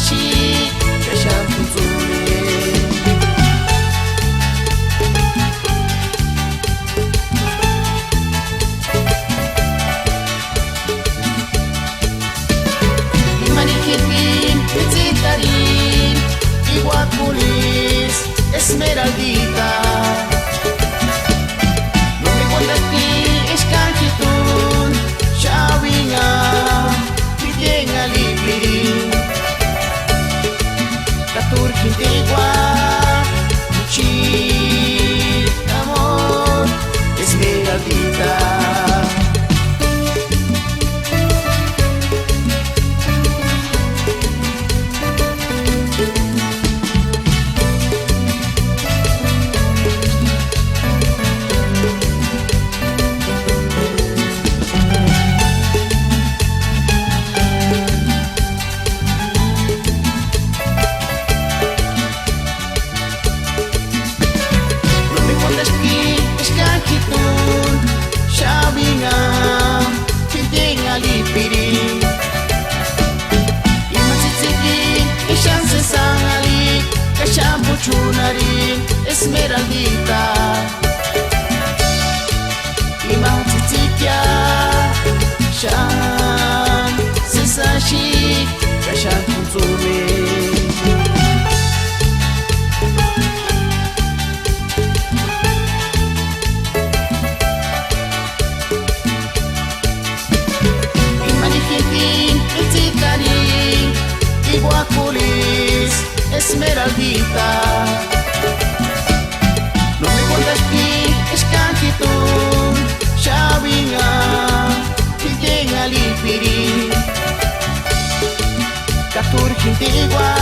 sesashi kashan kutsune Imanikitin Pitzitarin Iguaculis Esmeraldita No me cuentas que es canchitun Xawinga Pitenga Lipiri Caturquintigua Chi Amor Esmeraldita Chunarin Esmeraldita Imang titikia Shan Sesashi Kashan Kutsune Imanikitin Pitzitarin Iguaculis Esmeraldita No me cuentas que es canchitun Xawinga Pitenga Lipiri Caturquintigua